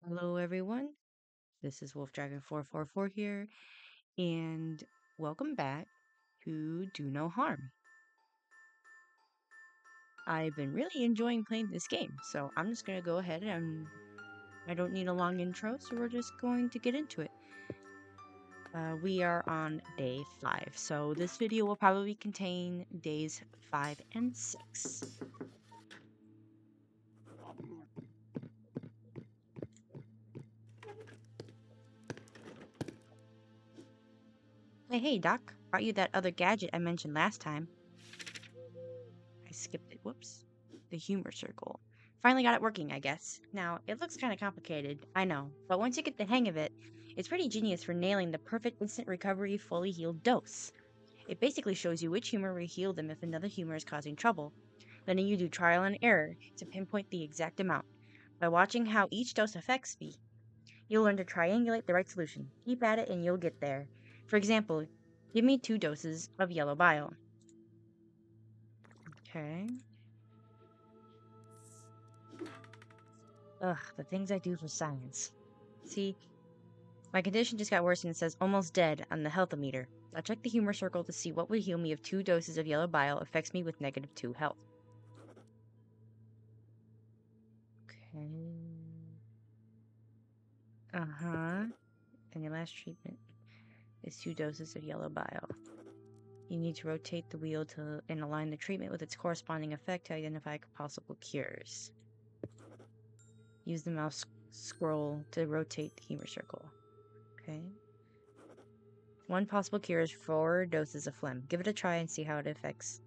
Hello, everyone. This is Wolf Dragon 444 here, and welcome back to Do No Harm. I've been really enjoying playing this game, so I'm just going to go ahead and I don't need a long intro, so we're just going to get into it. We are on day 5, so this video will probably contain days 5 and 6. Hey, Doc, brought you that other gadget I mentioned last time. I skipped it. Whoops. The humor circle. Finally got it working, I guess. Now, it looks kind of complicated, I know, but once you get the hang of it, it's pretty genius for nailing the perfect instant recovery fully healed dose. It basically shows you which humor will heal them if another humor is causing trouble. Then you do trial and error to pinpoint the exact amount. By watching how each dose affects me, you'll learn to triangulate the right solution. Keep at it and you'll get there. For example, give me 2 doses of yellow bile. Okay. Ugh, the things I do for science. See, my condition just got worse and it says almost dead on the health-o-meter. I'll check the humor circle to see what would heal me if 2 doses of yellow bile affects me with -2 health. Okay. Uh-huh. And your last treatment is 2 doses of yellow bile. You need to rotate the wheel and align the treatment with its corresponding effect to identify possible cures. Use the mouse scroll to rotate the humor circle. Okay. One possible cure is 4 doses of phlegm. Give it a try and see how it affects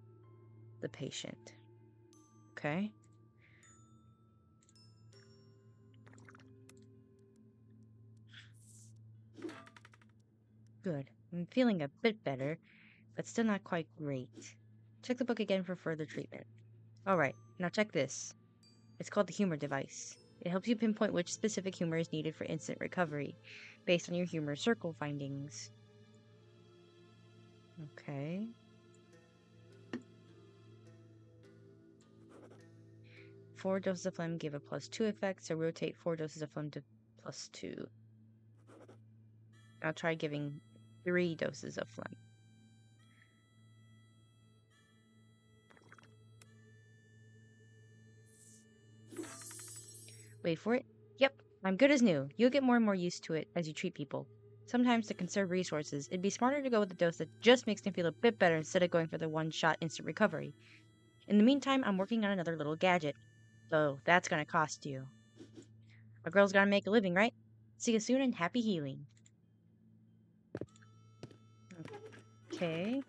the patient. Okay. Good. I'm feeling a bit better, but still not quite great. Check the book again for further treatment. Alright, now check this. It's called the humor device. It helps you pinpoint which specific humor is needed for instant recovery, based on your humor circle findings. Okay. Four doses of phlegm give a +2 effect, so rotate 4 doses of phlegm to +2. I'll try giving 3 doses of phlegm. Wait for it. Yep, I'm good as new. You'll get more and more used to it as you treat people. Sometimes to conserve resources, it'd be smarter to go with a dose that just makes them feel a bit better instead of going for the one-shot instant recovery. In the meantime, I'm working on another little gadget. Though, that's gonna cost you. A girl's gotta make a living, right? See you soon and happy healing. Okay.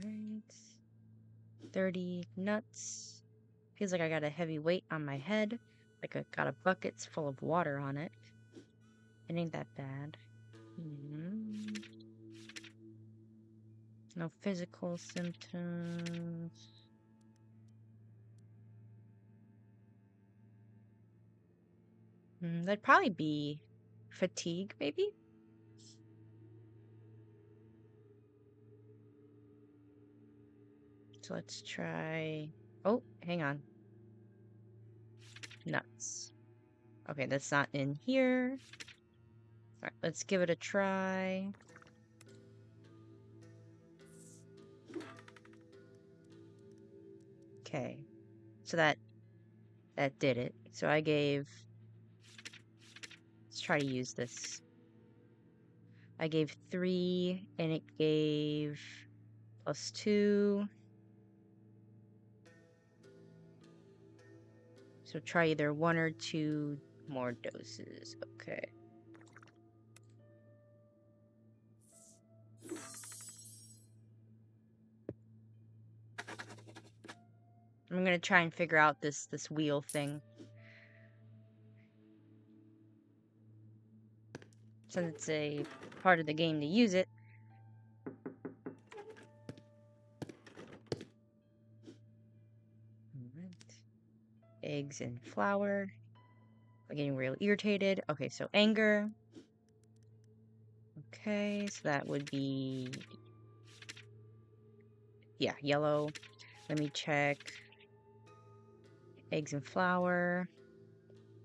Alright. 30 nuts. Feels like I got a heavy weight on my head. Like I got a bucket full of water on it. It ain't that bad. No physical symptoms. That'd probably be fatigue, maybe? So let's try... Oh, hang on. Nuts. Okay, that's not in here. Alright, let's give it a try. Okay. So that did it. So I gave... Let's try to use this. I gave 3, and it gave +2. So try either 1 or 2 more doses. Okay. I'm gonna try and figure out this wheel thing. Since it's a part of the game to use it. Alright. Eggs and flour. I'm getting real irritated. Okay, so anger. Okay, so that would be Yeah, yellow. Let me check. Eggs and flour.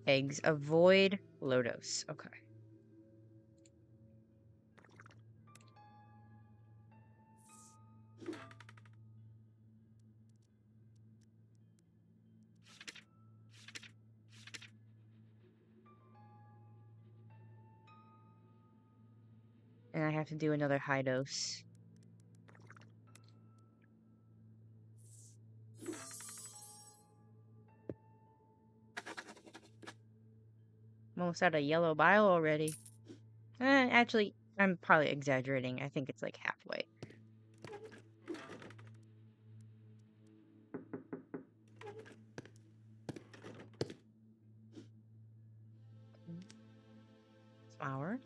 Eggs. Avoid low dose. Okay. And I have to do another high dose. I'm almost out of yellow bile already. Actually, I'm probably exaggerating. I think it's like halfway. Flour.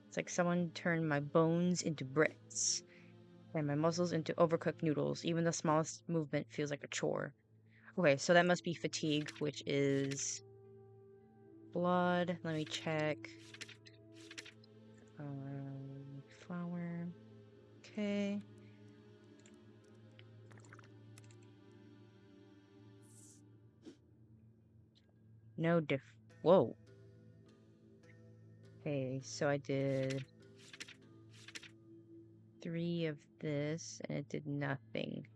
It's like someone turned my bones into bricks and my muscles into overcooked noodles. Even the smallest movement feels like a chore. Okay, so that must be fatigue, which is blood. Let me check. Flour. Okay. No diff. Whoa. Okay, so I did 3 of this and it did nothing.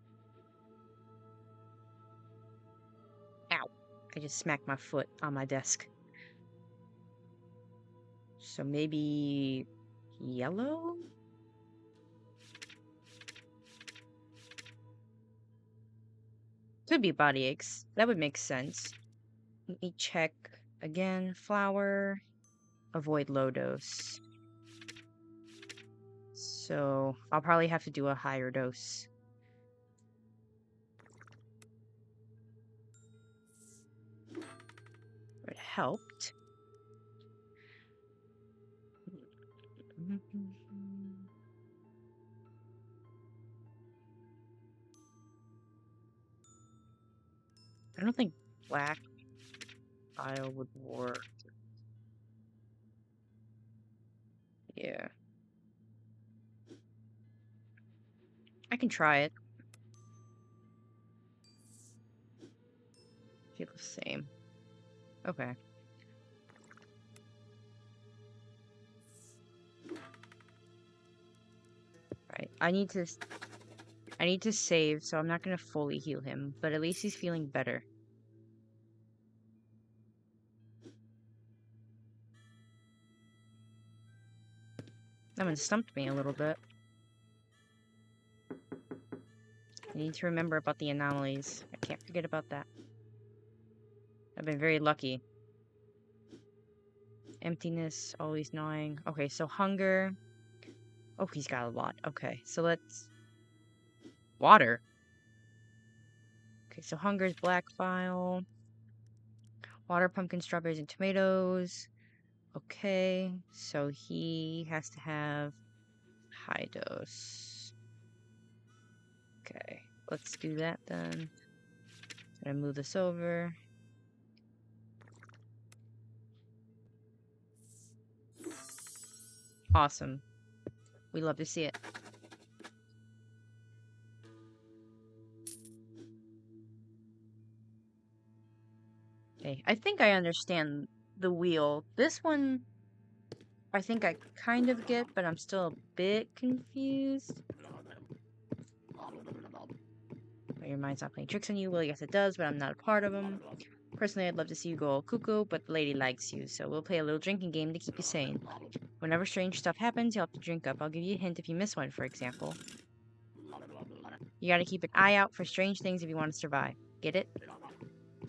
Ow. I just smacked my foot on my desk. So maybe yellow? Could be body aches. That would make sense. Let me check again. Flour. Avoid low dose. So I'll probably have to do a higher dose. It helped. I don't think black bile would work. Yeah. I can try it. Feel the same. Okay. Right. I need to save, so I'm not gonna fully heal him, but at least he's feeling better. That one stumped me a little bit. I need to remember about the anomalies. I can't forget about that. I've been very lucky. Emptiness, always gnawing. Okay, so hunger. Oh, he's got a lot. Okay, so let's... Water. Okay, so hunger is black bile. Water, pumpkin, strawberries, and tomatoes. Okay, so he has to have high dose. Okay, let's do that then. I'm gonna move this over. Awesome. We love to see it. Okay, I think I understand the wheel. This one, I think I kind of get, but I'm still a bit confused. Your mind's not playing tricks on you. Well, yes, it does, but I'm not a part of them. Personally, I'd love to see you go all cuckoo, but the lady likes you, so we'll play a little drinking game to keep you sane. Whenever strange stuff happens, you'll have to drink up. I'll give you a hint if you miss one, for example. You gotta keep an eye out for strange things if you want to survive. Get it?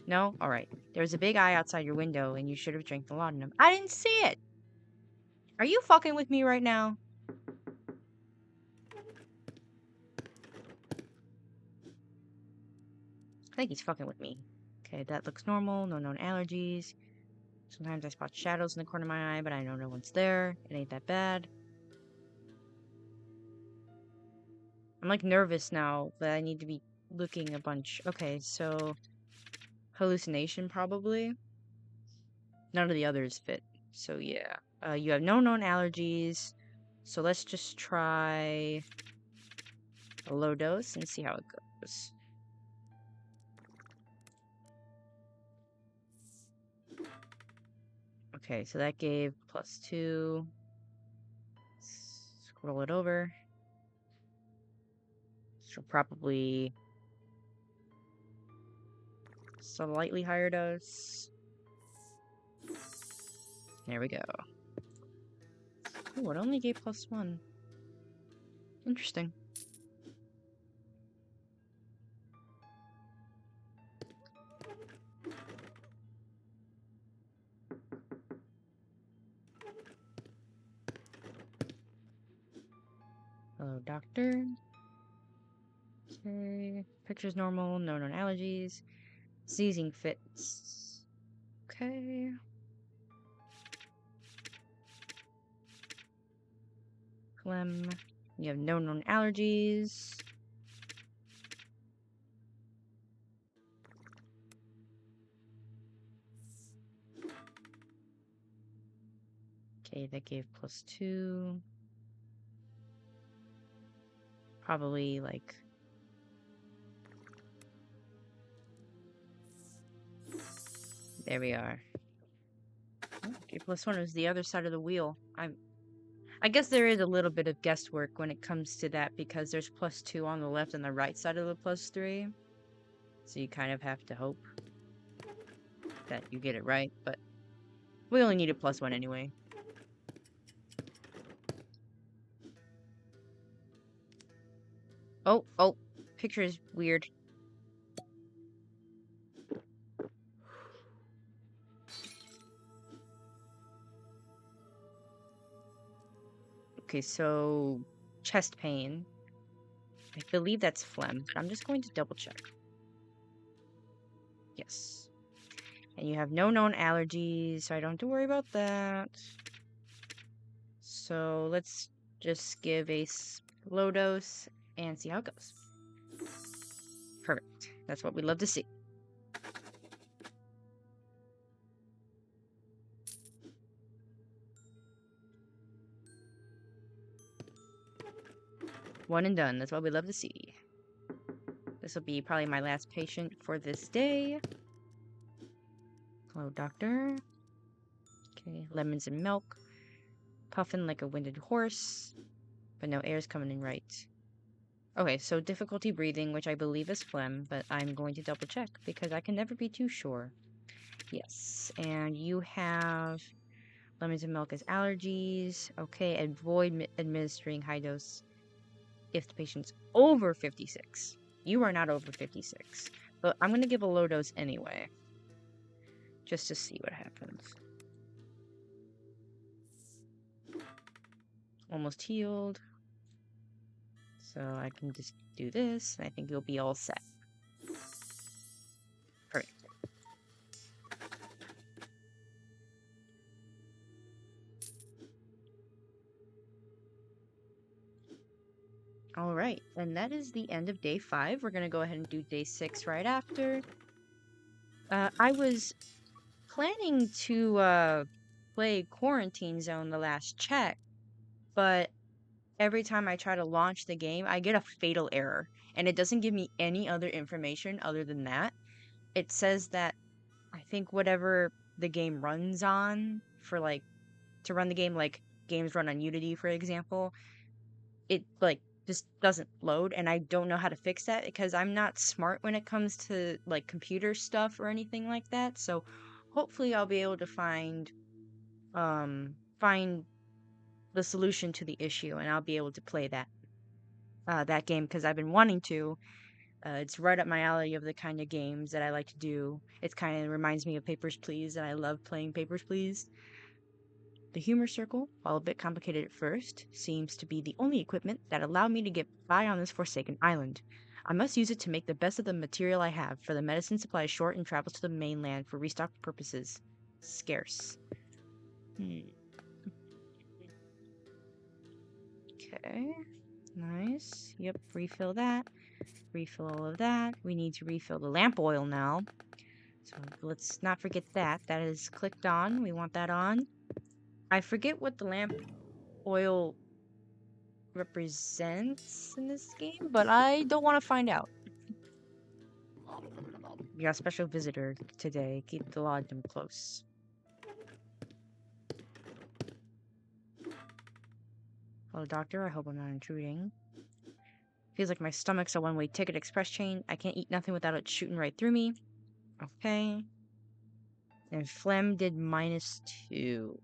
No? Alright. There's a big eye outside your window, and you should have drank the laudanum. I didn't see it! Are you fucking with me right now? I think he's fucking with me. Okay, that looks normal. No known allergies. Sometimes I spot shadows in the corner of my eye, but I know no one's there. It ain't that bad. I'm like nervous now that I need to be looking a bunch. Okay, so hallucination probably. None of the others fit. So yeah. You have no known allergies. So let's just try a low dose and see how it goes. Okay, so that gave +2. Scroll it over. So probably slightly higher dose. There we go. Oh, it only gave +1. Interesting. Hello, doctor. Okay. Picture's normal, no known allergies. Sneezing fits. Okay. Phlegm. You have no known allergies. Okay, that gave +2. Probably like... There we are. Okay, +1 is the other side of the wheel. I guess there is a little bit of guesswork when it comes to that because there's +2 on the left and the right side of the +3. So you kind of have to hope that you get it right, but we only need a +1 anyway. Oh, picture is weird. Okay, so chest pain. I believe that's phlegm. I'm just going to double check. Yes. And you have no known allergies, so I don't have to worry about that. So let's just give a low dose and see how it goes. Perfect. That's what we love to see. One and done. That's what we love to see. This will be probably my last patient for this day. Hello, doctor. Okay, lemons and milk. Puffing like a winded horse, but no air's coming in right. Okay, so difficulty breathing, which I believe is phlegm, but I'm going to double check because I can never be too sure. Yes, and you have lemons and milk as allergies. Okay, avoid administering high dose if the patient's over 56. You are not over 56, but I'm going to give a low dose anyway, just to see what happens. Almost healed. So I can just do this, and I think you'll be all set. Perfect. All right, and that is the end of day 5. We're going to go ahead and do day 6 right after. I was planning to play Quarantine Zone the last check, but every time I try to launch the game, I get a fatal error, and it doesn't give me any other information other than that. It says that I think whatever the game runs on for like to run the game, like games run on Unity, for example, it like just doesn't load, and I don't know how to fix that because I'm not smart when it comes to like computer stuff or anything like that. So hopefully I'll be able to find the solution to the issue, and I'll be able to play that game because I've been wanting to. It's right up my alley of the kind of games that I like to do. It kind of reminds me of Papers, Please, and I love playing Papers, Please. The humor circle, while a bit complicated at first, seems to be the only equipment that allowed me to get by on this forsaken island. I must use it to make the best of the material I have, for the medicine supply is short and travels to the mainland for restock purposes. Scarce. Okay. Nice. Yep, refill that. Refill all of that. We need to refill the lamp oil now. So let's not forget that. That is clicked on. We want that on. I forget what the lamp oil represents in this game, but I don't want to find out. We got a special visitor today. Keep the lodgem close. Hello, doctor. I hope I'm not intruding. Feels like my stomach's a one-way ticket express train. I can't eat nothing without it shooting right through me. Okay. And phlegm did -2.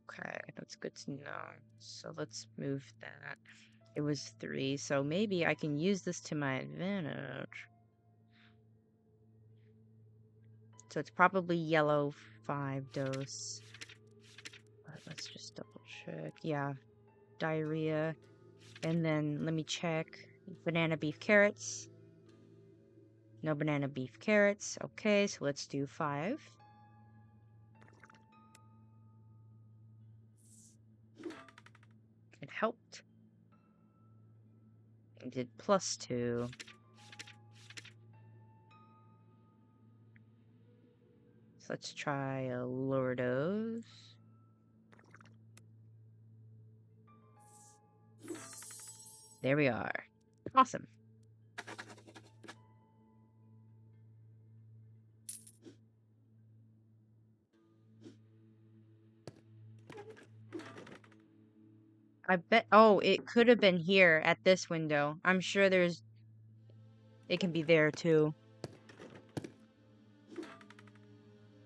Okay, that's good to know. So let's move that. It was 3, so maybe I can use this to my advantage. So it's probably yellow 5 dose. But let's just double check. Yeah, diarrhea. And then let me check. Banana, beef, carrots. No banana, beef, carrots. Okay, so let's do 5. It helped. It did +2. So let's try a lower dose. There we are. Awesome. I bet. Oh, it could have been here at this window. I'm sure there's. It can be there too.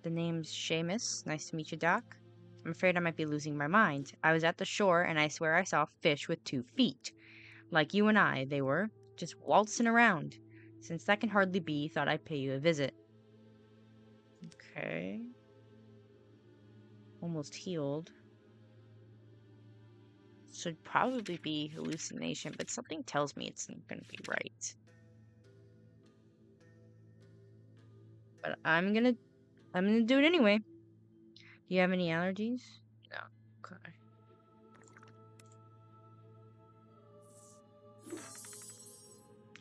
The name's Seamus. Nice to meet you, Doc. I'm afraid I might be losing my mind. I was at the shore and I swear I saw fish with 2 feet. Like you and I, they were. Just waltzing around. Since that can hardly be, thought I'd pay you a visit. Okay. Almost healed. Should probably be hallucination, but something tells me it's not gonna be right. But I'm gonna do it anyway. Do you have any allergies? No. Okay.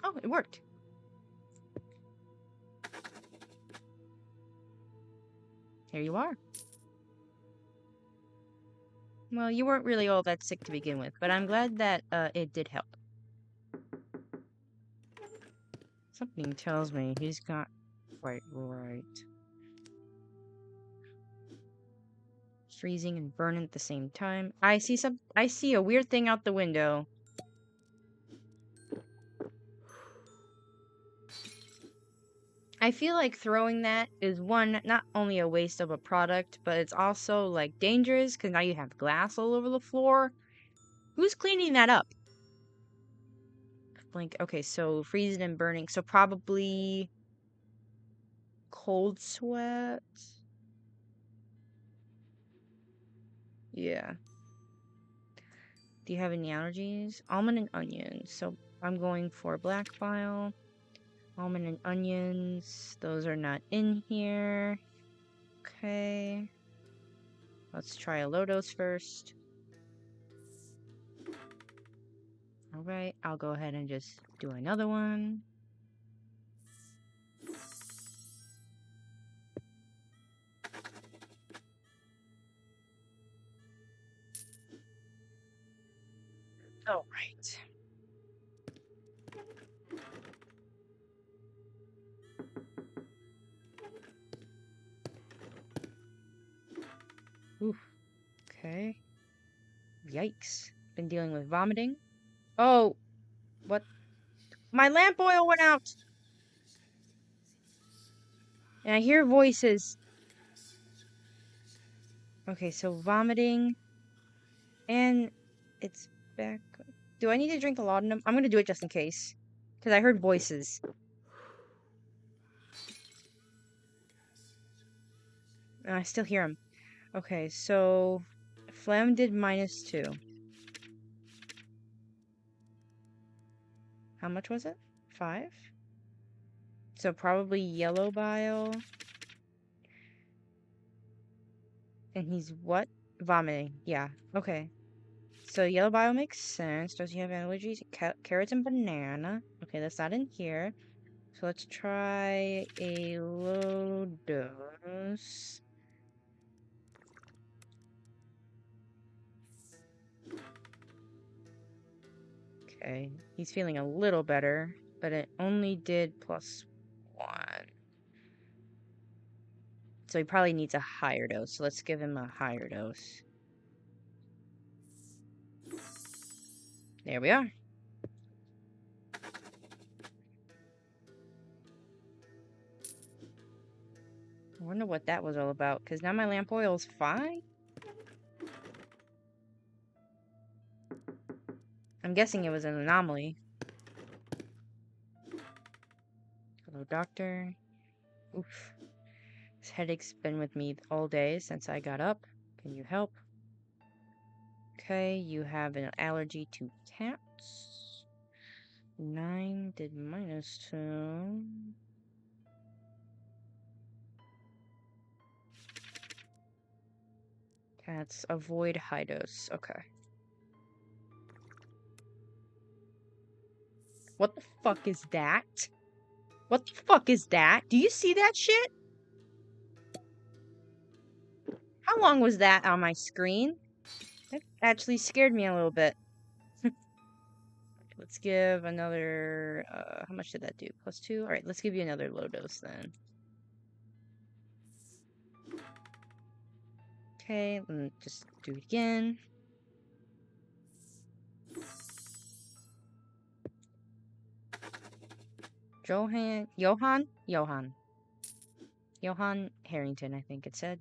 Oh, it worked. Here you are. Well, you weren't really all that sick to begin with, but I'm glad that it did help. Something tells me he's got quite right. Freezing and burning at the same time. I see a weird thing out the window. I feel like throwing that is one, not only a waste of a product, but it's also like dangerous because now you have glass all over the floor. Who's cleaning that up? Like, okay, so freezing and burning. So probably cold sweat. Yeah. Do you have any allergies? Almond and onions. So I'm going for black bile. Almond and onions. Those are not in here. Okay. Let's try a low dose first. Alright, I'll go ahead and just do another one. Alright. Oof. Okay. Yikes. Been dealing with vomiting. Oh! What? My lamp oil went out! And I hear voices. Okay, so vomiting. And it's back. Do I need to drink the laudanum? I'm gonna do it just in case. Because I heard voices. And I still hear them. Okay, so phlegm did -2. How much was it? 5? So probably yellow bile. And he's what? Vomiting. Yeah. Okay. So yellow bile makes sense. Does he have allergies? Carrots and banana. Okay, that's not in here. So let's try a low dose. Okay, he's feeling a little better, but it only did +1. So he probably needs a higher dose. So let's give him a higher dose. There we are. I wonder what that was all about, because now my lamp oil's fine? I'm guessing it was an anomaly. Hello, doctor. Oof. This headache's been with me all day since I got up. Can you help? Okay, you have an allergy to cats. 9 did -2. Cats, avoid high dose. Okay. What the fuck is that? What the fuck is that? Do you see that shit? How long was that on my screen? That actually scared me a little bit. Let's give another, how much did that do? +2? Alright, let's give you another low dose then. Okay, just do it again. Johan Harrington, I think it said.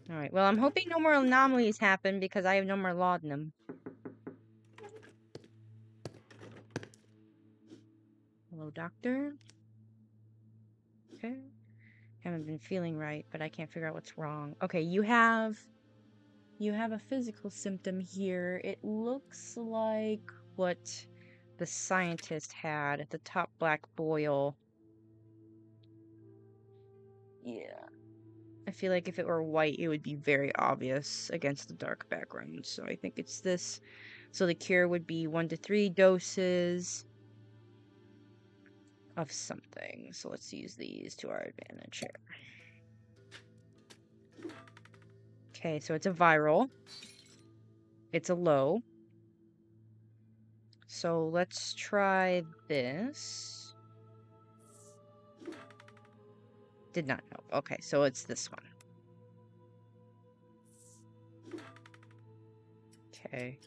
Alright, well, I'm hoping no more anomalies happen because I have no more laudanum. Hello, doctor. Okay. Haven't been feeling right, but I can't figure out what's wrong. Okay, you have a physical symptom here. It looks like what the scientist had at the top black boil. Yeah. I feel like if it were white, it would be very obvious against the dark background. So I think it's this. So the cure would be 1 to 3 doses of something. So let's use these to our advantage here. Okay, so it's a viral. It's a low. So let's try this. Did not help. Okay, so it's this one. Okay.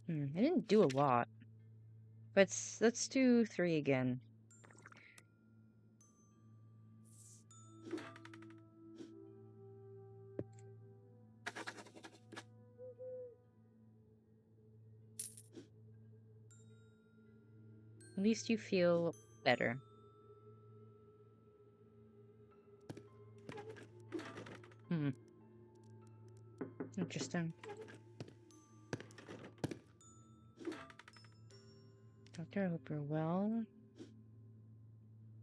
It didn't do a lot. But let's do 3 again. At least you feel better. Interesting. Doctor, I hope you're well.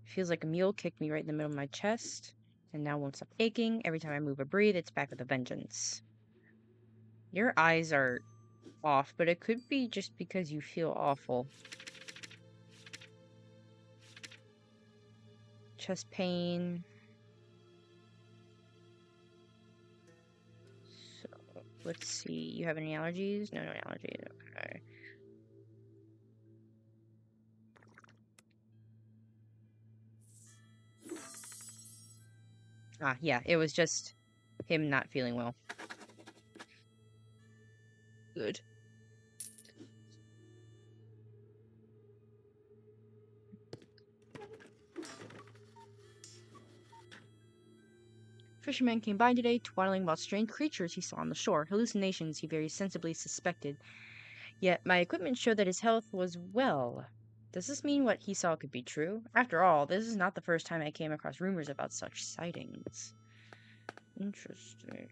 Feels like a mule kicked me right in the middle of my chest, and now won't stop aching. Every time I move or breathe, it's back with a vengeance. Your eyes are off, but it could be just because you feel awful. Chest pain. So, let's see. You have any allergies? No allergies. Okay. Ah, yeah, it was just him not feeling well. Good. Fisherman came by today, twaddling about strange creatures he saw on the shore. Hallucinations he very sensibly suspected. Yet my equipment showed that his health was well. Does this mean what he saw could be true? After all, this is not the first time I came across rumors about such sightings. Interesting.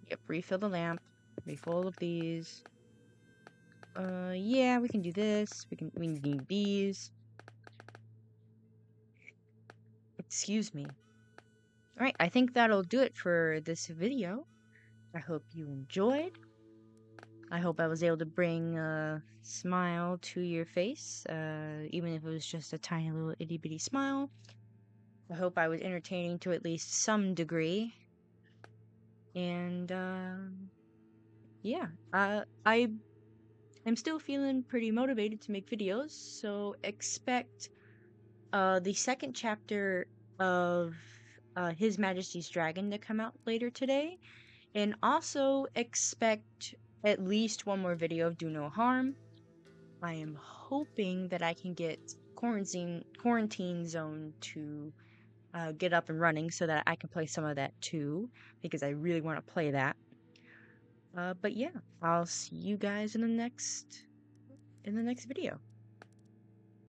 Yep, refill the lamp. Refill of these. Yeah, we can do this. We need these. Excuse me. Alright, I think that'll do it for this video. I hope you enjoyed. I hope I was able to bring a smile to your face, even if it was just a tiny little itty bitty smile. I hope I was entertaining to at least some degree. And yeah, I am still feeling pretty motivated to make videos, so expect the second chapter of His Majesty's Dragon to come out later today, and also expect at least one more video of Do No Harm. I am hoping that I can get Quarantine Zone to get up and running so that I can play some of that too, because I really want to play that. But yeah, I'll see you guys in the next video.